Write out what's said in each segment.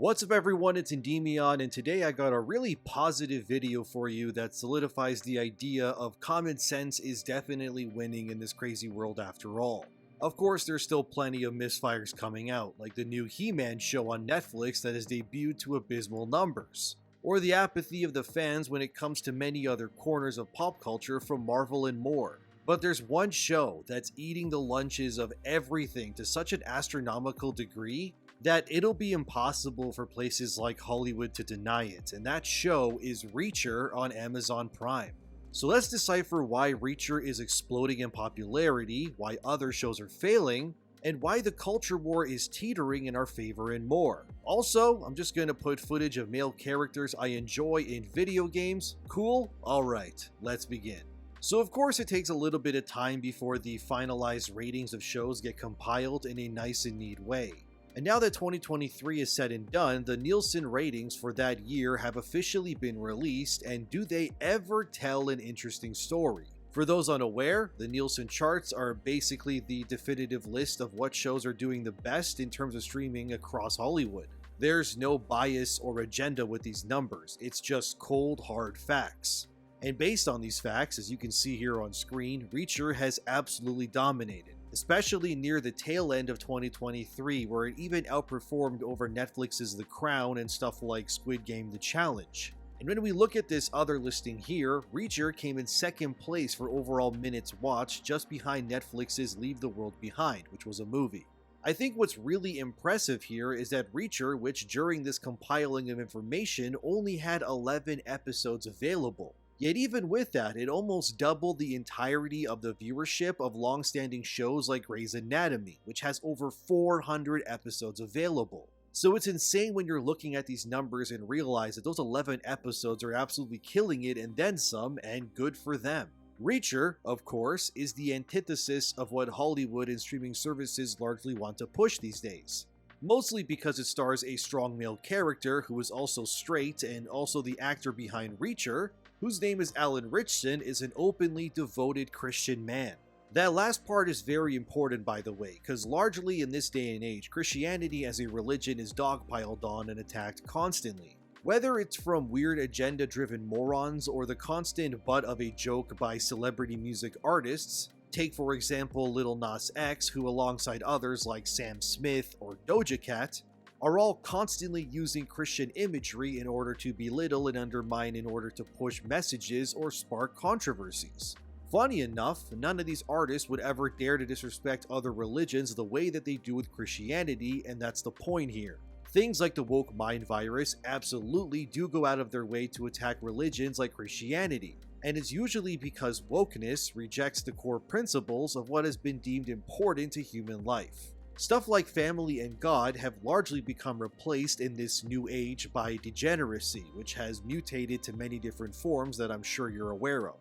What's up everyone, it's ENDYMION, and today I got a really positive video for you that solidifies the idea of common sense is definitely winning in this crazy world after all. Of course, there's still plenty of misfires coming out, like the new He-Man show on Netflix that has debuted to abysmal numbers, or the apathy of the fans when it comes to many other corners of pop culture from Marvel and more. But there's one show that's eating the lunches of everything to such an astronomical degree that it'll be impossible for places like Hollywood to deny it, and that show is Reacher on Amazon Prime. So let's decipher why Reacher is exploding in popularity, why other shows are failing, and why the culture war is teetering in our favor and more. Also, I'm just gonna put footage of male characters I enjoy in video games. Cool? Alright, let's begin. So of course it takes a little bit of time before the finalized ratings of shows get compiled in a nice and neat way. And now that 2023 is said and done, the Nielsen ratings for that year have officially been released, and do they ever tell an interesting story? For those unaware, the Nielsen charts are basically the definitive list of what shows are doing the best in terms of streaming across Hollywood. There's no bias or agenda with these numbers, it's just cold hard facts. And based on these facts, as you can see here on screen, Reacher has absolutely dominated, especially near the tail end of 2023, where it even outperformed over Netflix's The Crown and stuff like Squid Game: The Challenge. And when we look at this other listing here, Reacher came in second place for overall minutes watched, just behind Netflix's Leave the World Behind, which was a movie. I think what's really impressive here is that Reacher, which during this compiling of information only had 11 episodes available. Yet even with that, it almost doubled the entirety of the viewership of long-standing shows like Grey's Anatomy, which has over 400 episodes available. So it's insane when you're looking at these numbers and realize that those 11 episodes are absolutely killing it and then some, and good for them. Reacher, of course, is the antithesis of what Hollywood and streaming services largely want to push these days. Mostly because it stars a strong male character who is also straight, and also the actor behind Reacher, whose name is Alan Ritchson, is an openly devoted Christian man. That last part is very important, by the way, because largely in this day and age, Christianity as a religion is dogpiled on and attacked constantly. Whether it's from weird agenda-driven morons or the constant butt of a joke by celebrity music artists, take for example Lil Nas X, who alongside others like Sam Smith or Doja Cat, are all constantly using Christian imagery in order to belittle and undermine in order to push messages or spark controversies. Funny enough, none of these artists would ever dare to disrespect other religions the way that they do with Christianity, and that's the point here. Things like the woke mind virus absolutely do go out of their way to attack religions like Christianity, and it's usually because wokeness rejects the core principles of what has been deemed important to human life. Stuff like family and God have largely become replaced in this new age by degeneracy, which has mutated to many different forms that I'm sure you're aware of.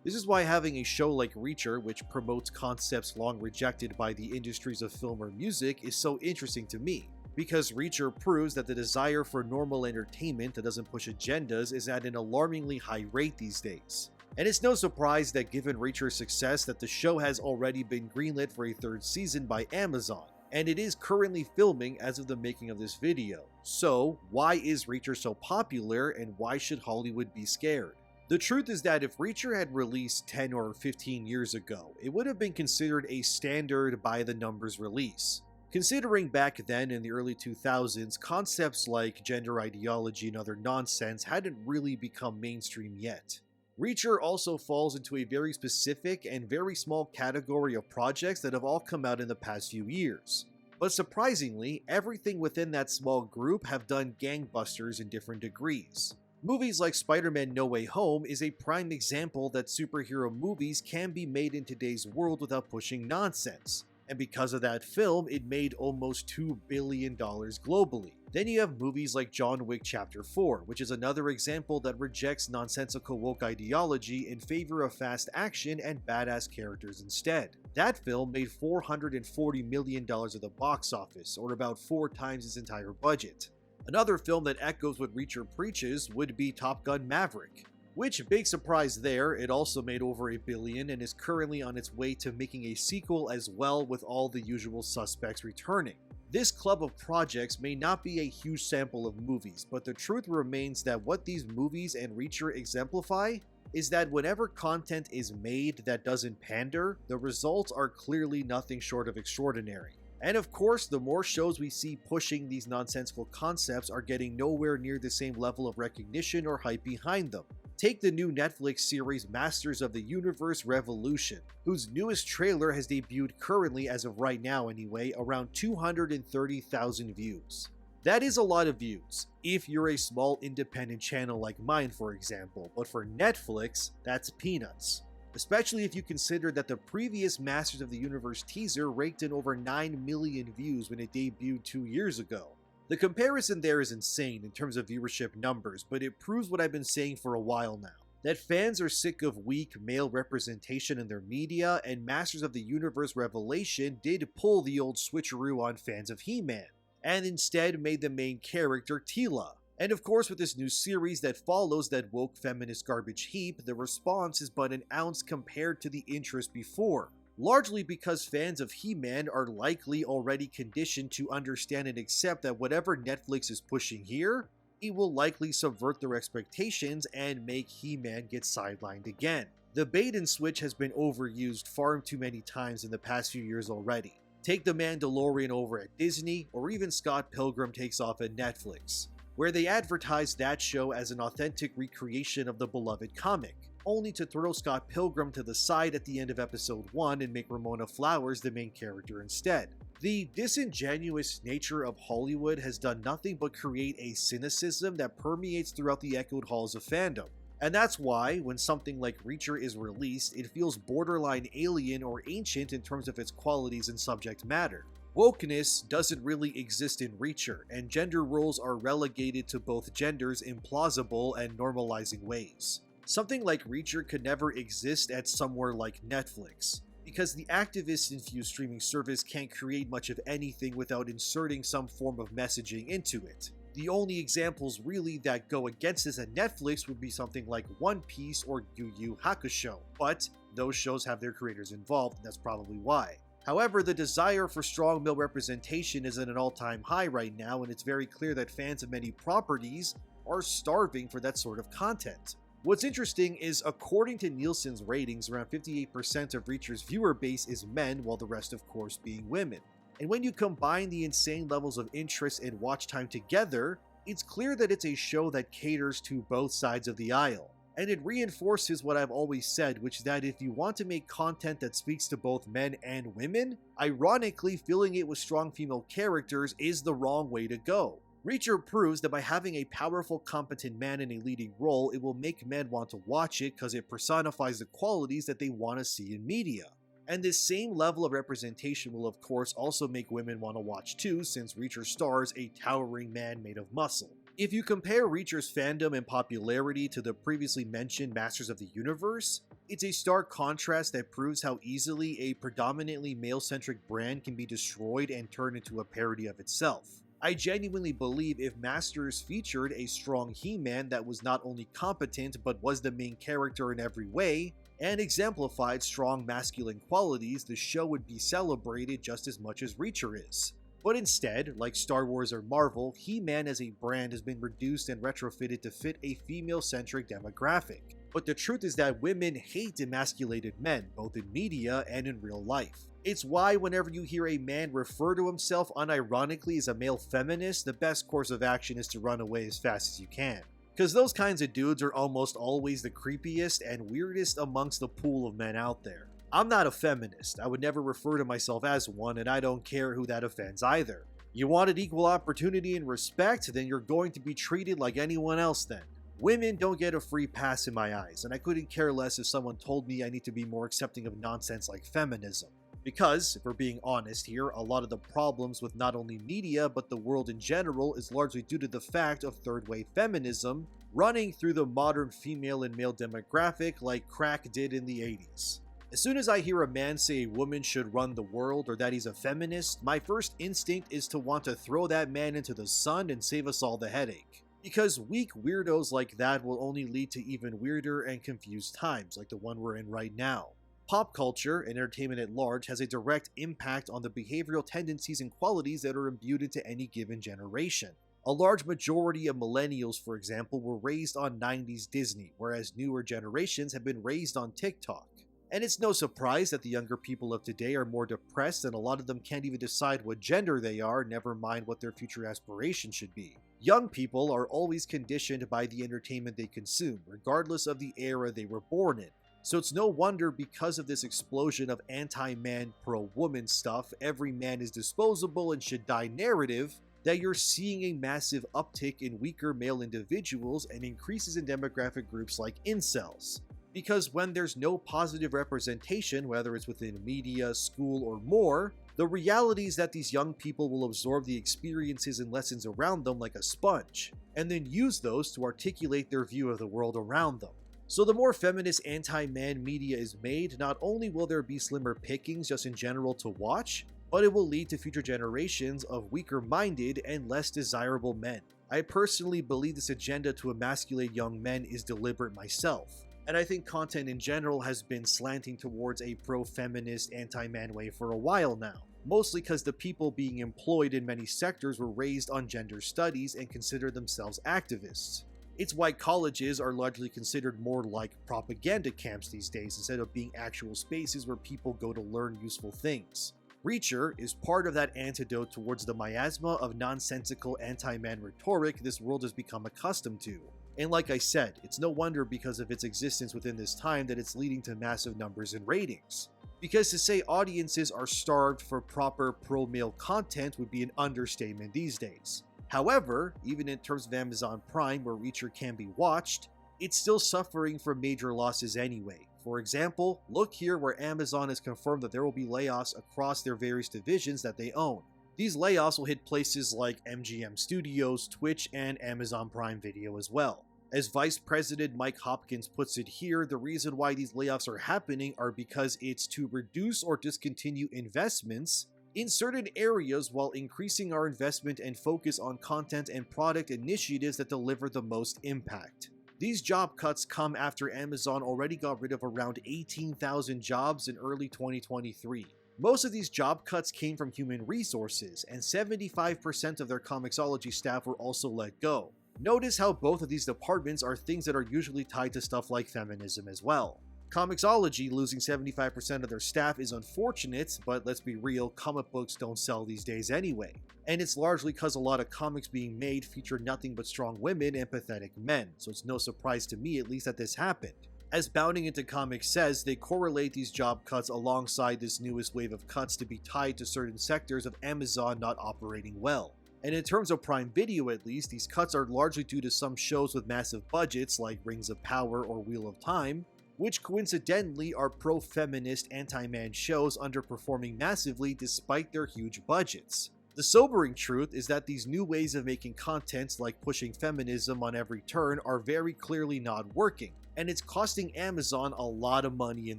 This is why having a show like Reacher, which promotes concepts long rejected by the industries of film or music, is so interesting to me. Because Reacher proves that the desire for normal entertainment that doesn't push agendas is at an alarmingly high rate these days. And it's no surprise that given Reacher's success that the show has already been greenlit for a third season by Amazon, and it is currently filming as of the making of this video. So why is Reacher so popular, and why should Hollywood be scared? The truth is that if Reacher had released 10 or 15 years ago, it would have been considered a standard by the numbers release. Considering back then in the early 2000s, concepts like gender ideology and other nonsense hadn't really become mainstream yet. Reacher also falls into a very specific and very small category of projects that have all come out in the past few years. But surprisingly, everything within that small group have done gangbusters in different degrees. Movies like Spider-Man: No Way Home is a prime example that superhero movies can be made in today's world without pushing nonsense. And because of that film, it made almost $2 billion globally. Then you have movies like John Wick Chapter 4, which is another example that rejects nonsensical woke ideology in favor of fast action and badass characters instead. That film made $440 million at the box office, or about 4 times its entire budget. Another film that echoes what Reacher preaches would be Top Gun: Maverick. Which, big surprise there, it also made over $1 billion and is currently on its way to making a sequel as well, with all the usual suspects returning. This club of projects may not be a huge sample of movies, but the truth remains that what these movies and Reacher exemplify is that whenever content is made that doesn't pander, the results are clearly nothing short of extraordinary. And of course, the more shows we see pushing these nonsensical concepts are getting nowhere near the same level of recognition or hype behind them. Take the new Netflix series Masters of the Universe Revolution, whose newest trailer has debuted currently, as of right now anyway, around 230,000 views. That is a lot of views, if you're a small independent channel like mine for example, but for Netflix, that's peanuts. Especially if you consider that the previous Masters of the Universe teaser raked in over 9 million views when it debuted 2 years ago. The comparison there is insane in terms of viewership numbers, but it proves what I've been saying for a while now, that fans are sick of weak male representation in their media, and Masters of the Universe Revelation did pull the old switcheroo on fans of He-Man, and instead made the main character Teela. And of course, with this new series that follows that woke feminist garbage heap, the response is but an ounce compared to the interest before. Largely because fans of He-Man are likely already conditioned to understand and accept that whatever Netflix is pushing here, it will likely subvert their expectations and make He-Man get sidelined again. The bait and switch has been overused far too many times in the past few years already. Take The Mandalorian over at Disney, or even Scott Pilgrim Takes Off at Netflix, where they advertised that show as an authentic recreation of the beloved comic, only to throw Scott Pilgrim to the side at the end of episode 1 and make Ramona Flowers the main character instead. The disingenuous nature of Hollywood has done nothing but create a cynicism that permeates throughout the echoed halls of fandom. And that's why, when something like Reacher is released, it feels borderline alien or ancient in terms of its qualities and subject matter. Wokeness doesn't really exist in Reacher, and gender roles are relegated to both genders in plausible and normalizing ways. Something like Reacher could never exist at somewhere like Netflix, because the activist-infused streaming service can't create much of anything without inserting some form of messaging into it. The only examples really that go against this at Netflix would be something like One Piece or Yu Yu Hakusho, but those shows have their creators involved, and that's probably why. However, the desire for strong male representation is at an all-time high right now, and it's very clear that fans of many properties are starving for that sort of content. What's interesting is, according to Nielsen's ratings, around 58% of Reacher's viewer base is men, while the rest of course being women. And when you combine the insane levels of interest and watch time together, it's clear that it's a show that caters to both sides of the aisle. And it reinforces what I've always said, which is that if you want to make content that speaks to both men and women, ironically filling it with strong female characters is the wrong way to go. Reacher proves that by having a powerful, competent man in a leading role, it will make men want to watch it because it personifies the qualities that they want to see in media. And this same level of representation will of course also make women want to watch too, since Reacher stars a towering man made of muscle. If you compare Reacher's fandom and popularity to the previously mentioned Masters of the Universe, it's a stark contrast that proves how easily a predominantly male-centric brand can be destroyed and turned into a parody of itself. I genuinely believe if Masters featured a strong He-Man that was not only competent but was the main character in every way, and exemplified strong masculine qualities, the show would be celebrated just as much as Reacher is. But instead, like Star Wars or Marvel, He-Man as a brand has been reduced and retrofitted to fit a female-centric demographic. But the truth is that women hate emasculated men, both in media and in real life. It's why whenever you hear a man refer to himself unironically as a male feminist, the best course of action is to run away as fast as you can. Because those kinds of dudes are almost always the creepiest and weirdest amongst the pool of men out there. I'm not a feminist, I would never refer to myself as one, and I don't care who that offends either. You wanted equal opportunity and respect, then you're going to be treated like anyone else then. Women don't get a free pass in my eyes, and I couldn't care less if someone told me I need to be more accepting of nonsense like feminism. Because, if we're being honest here, a lot of the problems with not only media but the world in general is largely due to the fact of third-wave feminism running through the modern female and male demographic like crack did in the 80s. As soon as I hear a man say a woman should run the world or that he's a feminist, my first instinct is to want to throw that man into the sun and save us all the headache. Because weak weirdos like that will only lead to even weirder and confused times like the one we're in right now. Pop culture and entertainment at large has a direct impact on the behavioral tendencies and qualities that are imbued into any given generation. A large majority of millennials, for example, were raised on 90s Disney, whereas newer generations have been raised on TikTok. And it's no surprise that the younger people of today are more depressed, and a lot of them can't even decide what gender they are, never mind what their future aspirations should be. Young people are always conditioned by the entertainment they consume, regardless of the era they were born in. So it's no wonder, because of this explosion of anti-man, pro-woman stuff, every man is disposable and should die narrative, that you're seeing a massive uptick in weaker male individuals and increases in demographic groups like incels. Because when there's no positive representation, whether it's within media, school, or more, the reality is that these young people will absorb the experiences and lessons around them like a sponge, and then use those to articulate their view of the world around them. So the more feminist anti-man media is made, not only will there be slimmer pickings just in general to watch, but it will lead to future generations of weaker-minded and less desirable men. I personally believe this agenda to emasculate young men is deliberate myself, and I think content in general has been slanting towards a pro-feminist, anti-man way for a while now, mostly because the people being employed in many sectors were raised on gender studies and consider themselves activists. It's why colleges are largely considered more like propaganda camps these days instead of being actual spaces where people go to learn useful things. Reacher is part of that antidote towards the miasma of nonsensical anti-man rhetoric this world has become accustomed to. And like I said, it's no wonder because of its existence within this time that it's leading to massive numbers in ratings. Because to say audiences are starved for proper pro-male content would be an understatement these days. However, even in terms of Amazon Prime, where Reacher can be watched, it's still suffering from major losses anyway. For example, look here where Amazon has confirmed that there will be layoffs across their various divisions that they own. These layoffs will hit places like MGM Studios, Twitch, and Amazon Prime Video as well. As Vice President Mike Hopkins puts it here, the reason why these layoffs are happening are because it's to reduce or discontinue investments in certain areas while increasing our investment and focus on content and product initiatives that deliver the most impact. These job cuts come after Amazon already got rid of around 18,000 jobs in early 2023. Most of these job cuts came from human resources, and 75% of their Comixology staff were also let go. Notice how both of these departments are things that are usually tied to stuff like feminism as well. Comixology losing 75% of their staff is unfortunate, but let's be real, comic books don't sell these days anyway. And it's largely because a lot of comics being made feature nothing but strong women and pathetic men, so it's no surprise to me at least that this happened. As Bounding Into Comics says, they correlate these job cuts alongside this newest wave of cuts to be tied to certain sectors of Amazon not operating well. And in terms of Prime Video at least, these cuts are largely due to some shows with massive budgets like Rings of Power or Wheel of Time, which coincidentally are pro-feminist anti-man shows underperforming massively despite their huge budgets. The sobering truth is that these new ways of making content, like pushing feminism on every turn, are very clearly not working, and it's costing Amazon a lot of money in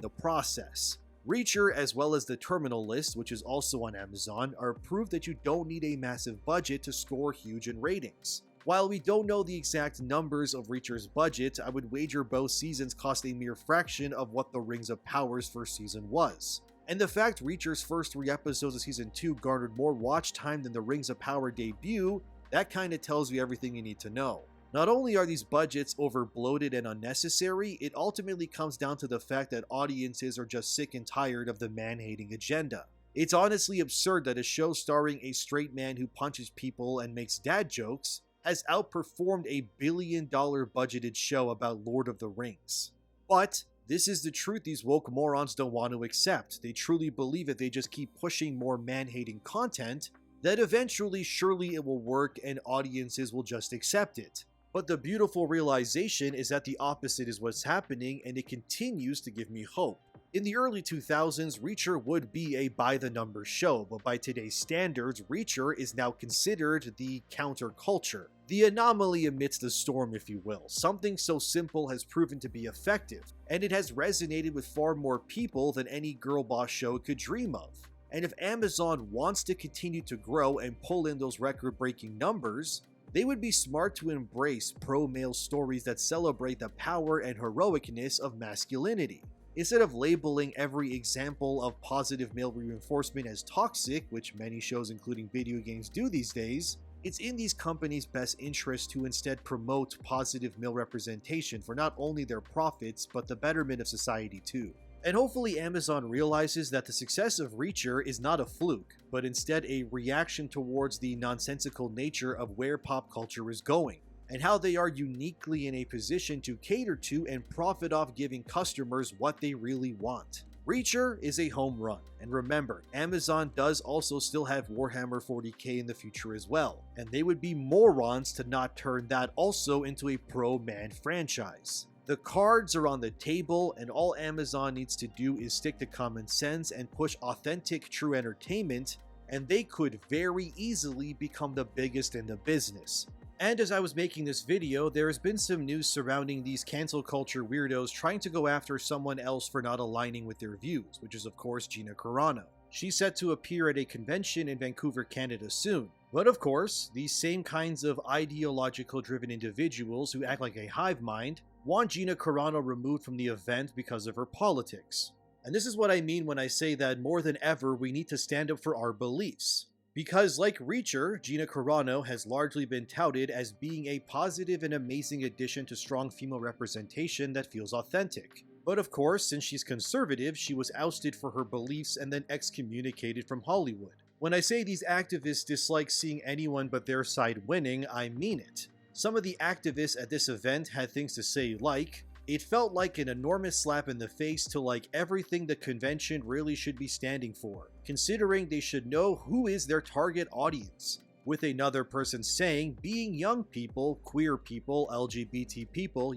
the process. Reacher, as well as The Terminal List, which is also on Amazon, are proof that you don't need a massive budget to score huge in ratings. While we don't know the exact numbers of Reacher's budget, I would wager both seasons cost a mere fraction of what the Rings of Power's first season was. And the fact Reacher's first 3 episodes of season 2 garnered more watch time than the Rings of Power debut, that kinda tells you everything you need to know. Not only are these budgets over-bloated and unnecessary, it ultimately comes down to the fact that audiences are just sick and tired of the man-hating agenda. It's honestly absurd that a show starring a straight man who punches people and makes dad jokes has outperformed a billion-dollar budgeted show about Lord of the Rings. But this is the truth these woke morons don't want to accept. They truly believe if they just keep pushing more man-hating content, that eventually surely it will work and audiences will just accept it. But the beautiful realization is that the opposite is what's happening, and it continues to give me hope. In the early 2000s, Reacher would be a by-the-numbers show, but by today's standards, Reacher is now considered the counterculture. The anomaly amidst the storm, if you will. Something so simple has proven to be effective, and it has resonated with far more people than any girl boss show could dream of. And if Amazon wants to continue to grow and pull in those record-breaking numbers, They would be smart to embrace pro-male stories that celebrate the power and heroicness of masculinity. Instead of labeling every example of positive male reinforcement as toxic, which many shows including video games do these days, it's in these companies' best interest to instead promote positive male representation for not only their profits, but the betterment of society too. And hopefully Amazon realizes that the success of Reacher is not a fluke, but instead a reaction towards the nonsensical nature of where pop culture is going, and how they are uniquely in a position to cater to and profit off giving customers what they really want. Reacher is a home run, and remember, Amazon does also still have Warhammer 40k in the future as well, and they would be morons to not turn that also into a pro-man franchise. The cards are on the table, and all Amazon needs to do is stick to common sense and push authentic, true entertainment, and they could very easily become the biggest in the business. And as I was making this video, there has been some news surrounding these cancel culture weirdos trying to go after someone else for not aligning with their views, which is of course Gina Carano. She's set to appear at a convention in Vancouver, Canada soon. But of course, these same kinds of ideological driven individuals who act like a hive mind want Gina Carano removed from the event because of her politics. And this is what I mean when I say that more than ever we need to stand up for our beliefs. Because like Reacher, Gina Carano has largely been touted as being a positive and amazing addition to strong female representation that feels authentic. But of course, since she's conservative, she was ousted for her beliefs and then excommunicated from Hollywood. When I say these activists dislike seeing anyone but their side winning, I mean it. Some of the activists at this event had things to say like, "It felt like an enormous slap in the face to like everything the convention really should be standing for, considering they should know who is their target audience." With another person saying, being young people, queer people, LGBT people,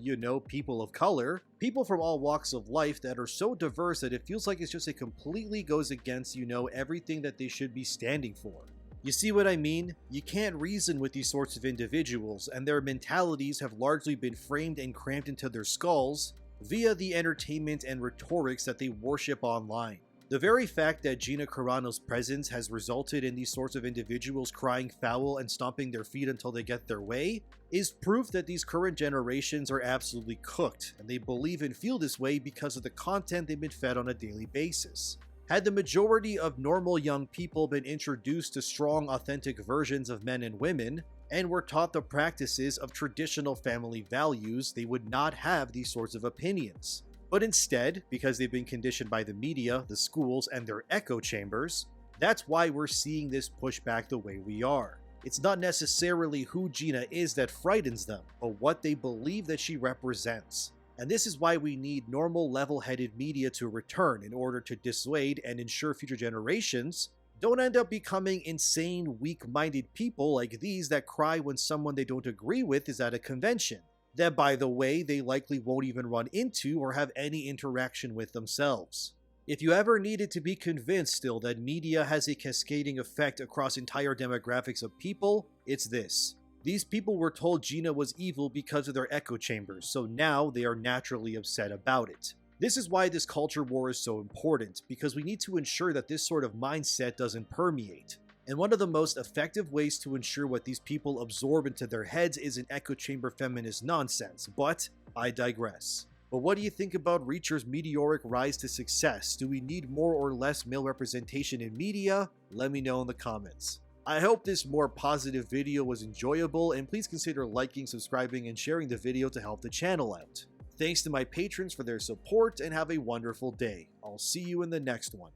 people of color, people from all walks of life that are so diverse that it feels like it's just it completely goes against, everything that they should be standing for. You see what I mean? You can't reason with these sorts of individuals, and their mentalities have largely been framed and crammed into their skulls via the entertainment and rhetorics that they worship online. The very fact that Gina Carano's presence has resulted in these sorts of individuals crying foul and stomping their feet until they get their way is proof that these current generations are absolutely cooked, and they believe and feel this way because of the content they've been fed on a daily basis. Had the majority of normal young people been introduced to strong, authentic versions of men and women, and were taught the practices of traditional family values, they would not have these sorts of opinions. But instead, because they've been conditioned by the media, the schools, and their echo chambers, that's why we're seeing this pushback the way we are. It's not necessarily who Gina is that frightens them, but what they believe that she represents. And this is why we need normal, level-headed media to return in order to dissuade and ensure future generations don't end up becoming insane, weak-minded people like these that cry when someone they don't agree with is at a convention, that by the way, they likely won't even run into or have any interaction with themselves. If you ever needed to be convinced still that media has a cascading effect across entire demographics of people, it's this. These people were told Gina was evil because of their echo chambers, so now they are naturally upset about it. This is why this culture war is so important, because we need to ensure that this sort of mindset doesn't permeate. And one of the most effective ways to ensure what these people absorb into their heads is an echo chamber feminist nonsense, but I digress. But what do you think about Reacher's meteoric rise to success? Do we need more or less male representation in media? Let me know in the comments. I hope this more positive video was enjoyable, and please consider liking, subscribing, and sharing the video to help the channel out. Thanks to my patrons for their support, and have a wonderful day. I'll see you in the next one.